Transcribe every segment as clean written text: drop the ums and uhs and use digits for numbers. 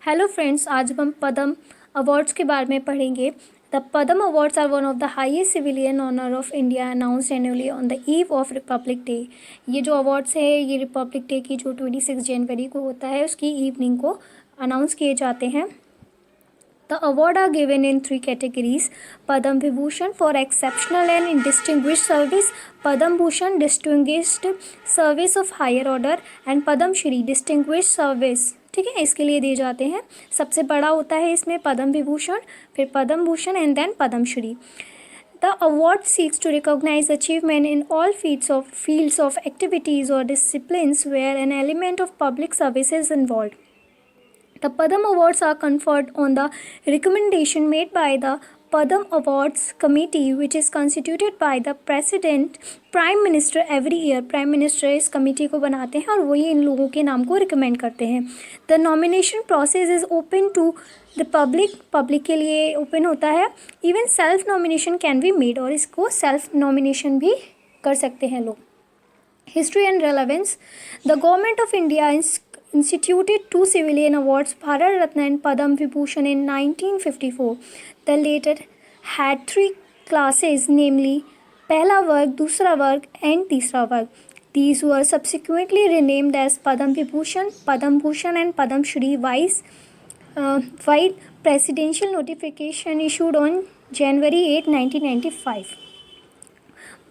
Hello friends, आज हम पद्म awards के बारे में पढ़ेंगे। The Padma awards are one of the highest civilian honour of India announced annually on the eve of Republic Day. ये जो अवार्ड्स है ये रिपब्लिक डे की जो 26 जनवरी को होता है उसकी इवनिंग को अनाउंस किए जाते हैं। The award are given in three categories: Padam Vibhushan for exceptional and distinguished service, Padam Bhushan distinguished service of higher order and Padam Shri distinguished service। ठीक है, इसके लिए दिए जाते हैं। सबसे बड़ा होता है इसमें पद्म विभूषण, फिर Padma Bhushan and then Padma Shri. The award seeks to recognize achievement in all fields of activities or disciplines where an element of public service is involved. The Padam Awards are conferred on the recommendation made by the Padam Awards Committee, which is constituted by the President, Prime Minister every year. Prime Minister इस committee को बनाते हैं और वही इन लोगों के नाम को रिकमेंड करते हैं। The nomination process is open to the public के लिए ओपन होता है। Even self nomination can be made, और इसको self nomination भी कर सकते हैं लोग। History and relevance. The Government of India instituted two civilian awards, Bharat Ratna and Padam Vibhushan, in 1954. The latter had three classes, namely पहला वर्ग, दूसरा वर्ग and तीसरा वर्ग. These were subsequently renamed as Padam Vibhushan, Padam Bhushan and Padam Shri while presidential notification issued on January 8, 1995.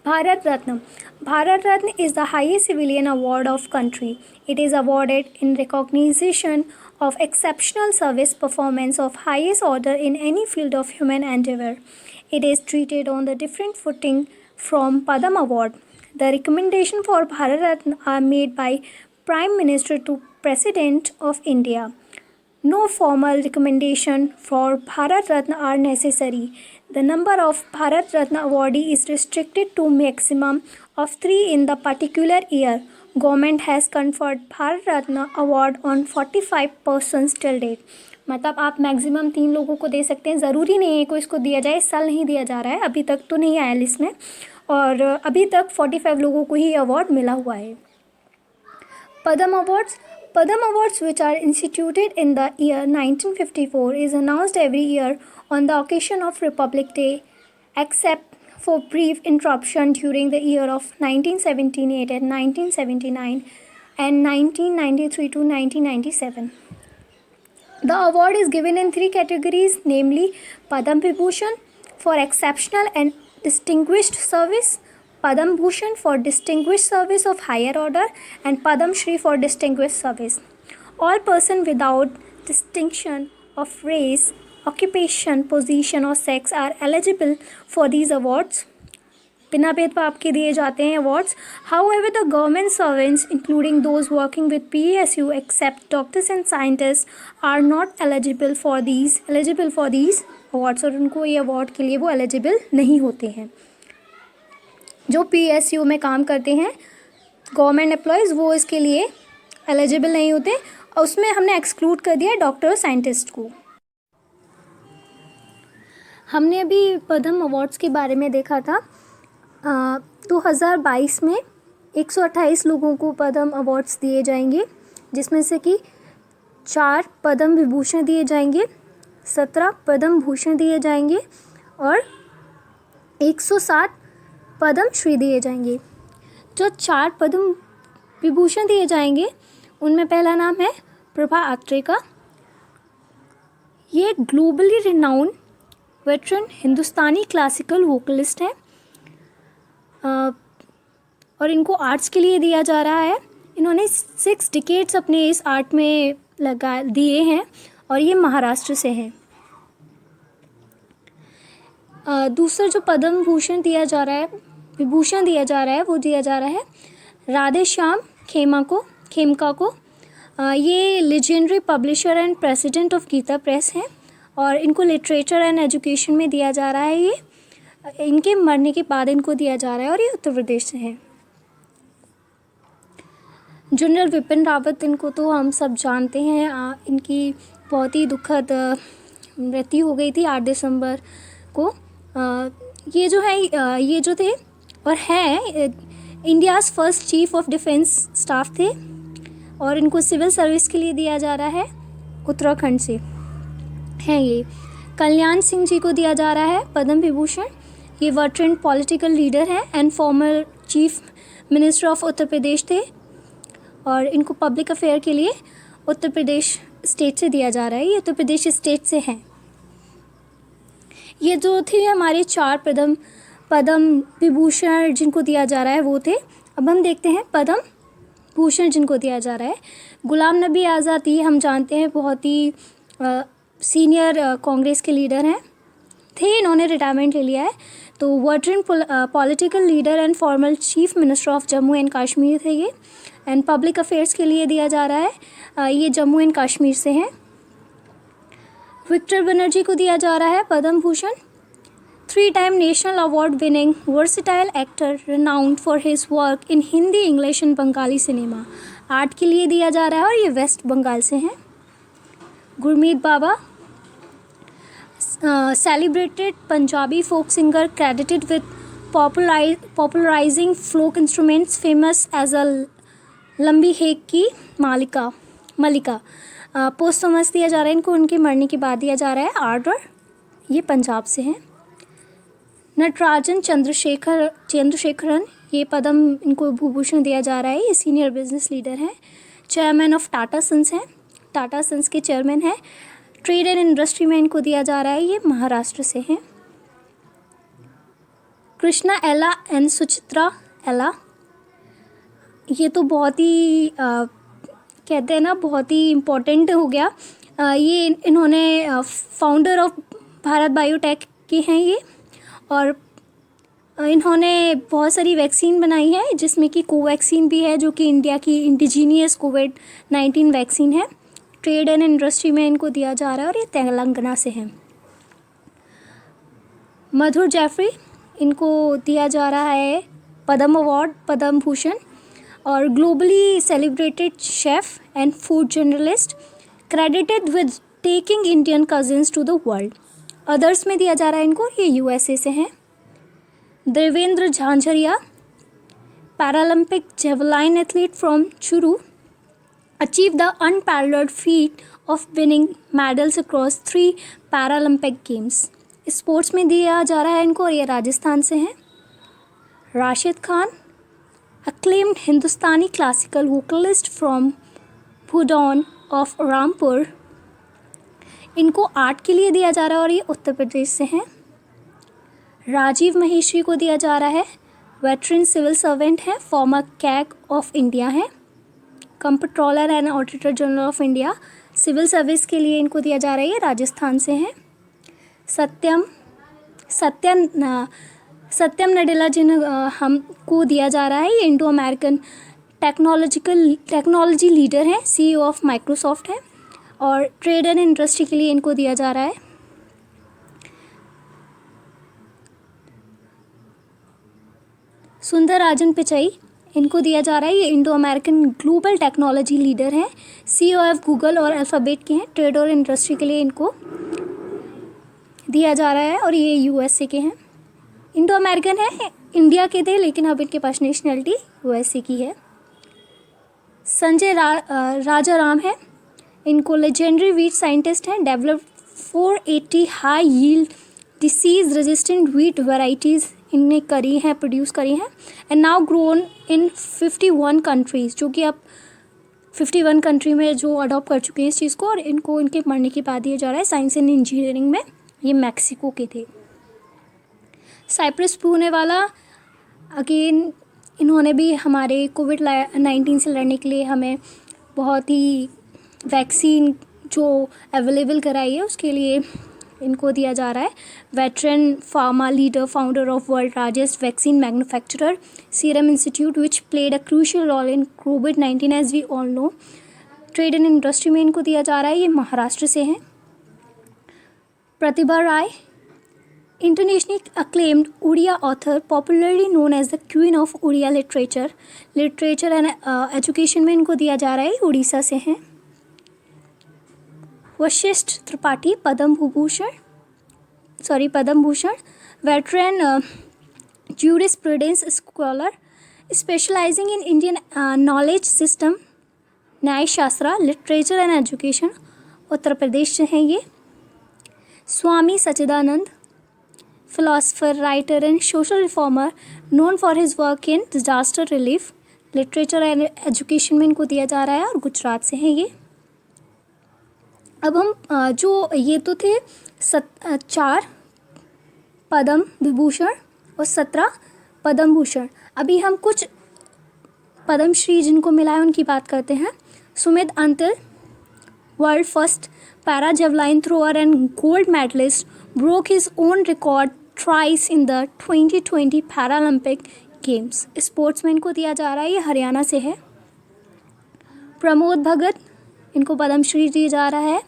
Bharat Ratna. Bharat Ratna is the highest civilian award of country. It is awarded in recognition of exceptional service performance of highest order in any field of human endeavor. It is treated on the different footing from Padam Award. The recommendation for Bharat Ratna are made by Prime Minister to President of India. No formal recommendation for Bharat Ratna are necessary. The number of Bharat Ratna awardee is restricted to maximum of 3 in the particular year. Government has conferred Bharat Ratna award on 45 persons till date. मतलब आप maximum 3 लोगों को दे सकते हैं, ज़रूरी नहीं है कोई इसको दिया जाए। इस साल नहीं दिया जा रहा है, अभी तक तो नहीं आया लिस्ट में, और अभी तक 45 लोगों को ही अवार्ड मिला हुआ है। Padam Awards. Padam Awards, which are instituted in the year 1954, is announced every year on the occasion of Republic Day, except for brief interruption during the year of 1978 and 1979 and 1993 to 1997. The award is given in three categories, namely Padam Vibhushan for exceptional and distinguished service, Padam Bhushan for distinguished service of higher order, and Padam Shri for distinguished service. All persons without distinction of race, occupation, position or sex are eligible for these awards. बिना भेदभाव के दिए जाते हैं awards. However, the government servants, including those working with PSU, except doctors and scientists, are not eligible for these awards, और उनको ये award के लिए वो एलिजिबल नहीं होते हैं। जो PSU में काम करते हैं गवर्नमेंट एम्प्लॉयज़, वो इसके लिए एलिजिबल नहीं होते, और उसमें हमने एक्सक्लूड कर दिया डॉक्टर और साइंटिस्ट को। हमने अभी पद्म अवार्ड्स के बारे में देखा था। 2022 में 128 लोगों को पद्म अवार्ड्स दिए जाएंगे, जिसमें से कि 4 पद्म विभूषण दिए जाएंगे, 17 पद्म भूषण दिए जाएंगे और 107 पद्म श्री दिए जाएंगे। जो 4 पद्म विभूषण दिए जाएंगे उनमें पहला नाम है प्रभा अत्रे का। ये ग्लोबली रिनाउंड वेटरन हिंदुस्तानी क्लासिकल वोकलिस्ट हैं, और इनको आर्ट्स के लिए दिया जा रहा है। इन्होंने 6 डिकेड्स अपने इस आर्ट में लगा दिए हैं, और ये महाराष्ट्र से हैं। दूसरा जो पद्म भूषण दिया जा रहा है, विभूषण दिया जा रहा है, वो दिया जा रहा है राधे श्याम खेमका को। ये legendary publisher and president of Gita press हैं, और इनको लिटरेचर एंड एजुकेशन में दिया जा रहा है। ये इनके मरने के बाद इनको दिया जा रहा है, और ये उत्तर प्रदेश से हैं। जनरल विपिन रावत, इनको तो हम सब जानते हैं। इनकी बहुत ही दुखद मृत्यु हो गई थी 8 दिसंबर को। ये जो थे और हैं India's first chief of defence staff थे, और इनको सिविल सर्विस के लिए दिया जा रहा है। उत्तराखंड से हैं ये। कल्याण सिंह जी को दिया जा रहा है पद्म विभूषण। ये वर्टरन पॉलिटिकल लीडर हैं and former chief minister of Uttar Pradesh थे और इनको पब्लिक अफेयर के लिए उत्तर प्रदेश स्टेट से दिया जा रहा है। ये उत्तर प्रदेश स्टेट से हैं। ये जो थे हमारे 4 पद्म विभूषण जिनको दिया जा रहा है वो थे। अब हम देखते हैं पद्म भूषण जिनको दिया जा रहा है। गुलाम नबी आज़ाद, ये हम जानते हैं बहुत ही सीनियर कांग्रेस के लीडर हैं थे, इन्होंने रिटायरमेंट ले लिया है। तो veteran political leader and former chief minister of Jammu and Kashmir थे ये, एंड पब्लिक अफेयर्स के लिए दिया जा रहा है। ये जम्मू एंड कश्मीर से हैं। विक्टर बनर्जी को दिया जा रहा है Padma Bhushan. 3 time national award winning versatile actor renowned for his work in Hindi, English and Bengali cinema. Art के लिए दिया जा रहा है और ये वेस्ट बंगाल से हैं। Gurmeet Baba, celebrated Punjabi folk singer credited with popularizing folk instruments, famous as a लंबी हेक की मलिका। पोस्टमस दिया जा रहा है इनको, उनके मरने के बाद दिया जा रहा है आर्डर। ये पंजाब से हैं। नटराजन चंद्रशेखरन, ये पद्म इनको भूभूषण दिया जा रहा है। ये सीनियर बिजनेस लीडर हैं। चेयरमैन ऑफ टाटा सन्स हैं, टाटा सन्स के चेयरमैन हैं। ट्रेड एंड इंडस्ट्री में इनको दिया जा रहा है। ये महाराष्ट्र से हैं। कृष्णा एला एंड सुचित्रा एला, ये तो बहुत ही कहते हैं ना बहुत ही इम्पोर्टेंट हो गया। ये इन्होंने फाउंडर ऑफ भारत बायोटेक के हैं ये, और इन्होंने बहुत सारी वैक्सीन बनाई है जिसमें कि कोवैक्सीन भी है जो कि इंडिया की इंडिजीनियस कोविड-19 वैक्सीन है। ट्रेड एंड इंडस्ट्री में इनको दिया जा रहा है और ये तेलंगाना से हैं। मधुर जैफरी, इनको दिया जा रहा है पद्म अवार्ड पद्म भूषण, और globally celebrated chef and food journalist credited with taking Indian cuisines to the world. Others में दिया जा रहा है इनको, ये यूएसए से हैं। Devendra Jhajharia, Paralympic javelin athlete from Churu, achieve the unparalleled feat of winning medals across 3 Paralympic games. Sports में दिया जा रहा है इनको और ये राजस्थान से हैं। Rashid Khan, acclaimed Hindustani classical vocalist from Badaun of Rampur, इनको आर्ट के लिए दिया जा रहा है और ये उत्तर प्रदेश से हैं। राजीव महेश्वरी को दिया जा रहा है, वेटरन सिविल सर्वेंट हैं, फॉर्मर कैग ऑफ इंडिया हैं, comptroller and auditor general of India. Civil service के लिए इनको दिया जा रहा है, ये राजस्थान से हैं। सत्यम नडेला जिन हमको दिया जा रहा है, ये इंडो अमेरिकन टेक्नोलॉजी लीडर हैं, CEO ऑफ माइक्रोसॉफ्ट हैं, और ट्रेड एंड इंडस्ट्री के लिए इनको दिया जा रहा है। सुंदरराजन पिचाई, इनको दिया जा रहा है, ये Indo American global technology leader हैं, CEO ऑफ गूगल और अल्फ़ाबेट के हैं। ट्रेड और इंडस्ट्री के लिए इनको दिया जा रहा है और ये USA के हैं। इंडो अमेरिकन है, इंडिया के थे लेकिन अब इनके पास नेशनलिटी USA की है। संजय राजाराम है, इनको लेजेंडरी वीट साइंटिस्ट हैं, develop 480 high yield disease resistant wheat varieties इनने प्रोड्यूस करी हैं, and now grown in 51 countries, जो कि अब 51 कंट्री में जो अडॉप्ट कर चुके हैं इस चीज़ को, और इनको इनके मरने के बाद दिया जा रहा है। साइंस एंड इंजीनियरिंग में ये मैक्सिको के थे। साइप्रस पूनेवाला, अगेन इन्होंने भी हमारे कोविड-19 से लड़ने के लिए हमें बहुत ही वैक्सीन जो अवेलेबल कराई है उसके लिए इनको दिया जा रहा है। Veteran pharma leader, founder of world largest vaccine manufacturer serum institute which played a crucial role in कोविड-19 as we all know. Trade and industry में इनको दिया जा रहा है, ये महाराष्ट्र से हैं। प्रतिभा राय, internationally acclaimed Odia author, popularly known as the Queen of Odia literature and education में इनको दिया जा रहा है, उड़ीसा से हैं। Vashishtha Tripathi, Padma Bhushan, veteran jurisprudence scholar specializing in Indian knowledge system, Nyaya Shastra, literature and education, Uttar Pradesh से हैं ये। Swami Sachchidanand, philosopher, writer and social reformer known for his work in disaster relief, literature and education में इनको दिया जा रहा है और गुजरात से हैं ये। अब हम जो ये तो थे 4 पद्म विभूषण और 17 पद्म भूषण। अभी हम कुछ पद्मश्री जिनको मिला है उनकी बात करते हैं। Sumit Antil, world first para javelin thrower and gold medalist, broke his own record thrice in the 2020 Paralympic games. Sportsman को दिया जा रहा है, ये हरियाणा से है। प्रमोद भगत, इनको पद्मश्री दिया जा रहा है,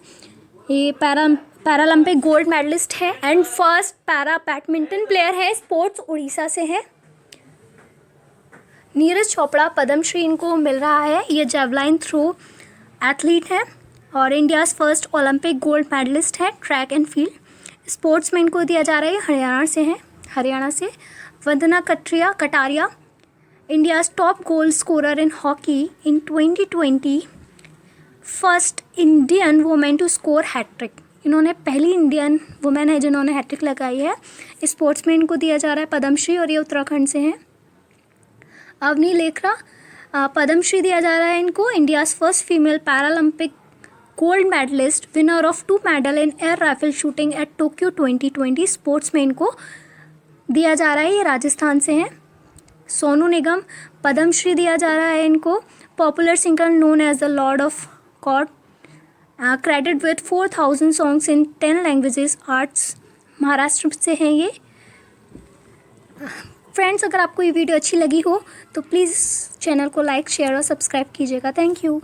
ये पैरालंपिक गोल्ड मेडलिस्ट है and first para badminton player है, स्पोर्ट्स उड़ीसा से है। नीरज चोपड़ा, पद्मश्री इनको मिल रहा है, ये जेवलाइन थ्रो एथलीट है और India's first Olympic gold medalist है ट्रैक एंड फील्ड। स्पोर्ट्समैन को दिया जा रहा है, हरियाणा से। Vandana Kataria, India's top goal scorer in hockey in 2020, first Indian women to score hat trick. इन्होंने पहली इंडियन वुमेन है जिन्होंने हैट्रिक लगाई है। स्पोर्ट्समैन को दिया जा रहा है पद्मश्री और ये उत्तराखंड से हैं। अवनी लेखरा, पद्मश्री दिया जा रहा है इनको, India's first female Paralympic gold medallist, winner of 2 medal in air rifle shooting at Tokyo 2020। Sportsman को दिया जा रहा है, ये राजस्थान से हैं। सोनू निगम, पद्मश्री दिया जा रहा है इनको, popular singer known as the lord of god, credit with 4000 songs in 10 languages, arts, Maharashtra से हैं ये। फ्रेंड्स, अगर आपको ये वीडियो अच्छी लगी हो तो प्लीज़ चैनल को लाइक, शेयर और सब्सक्राइब कीजिएगा। Thank you.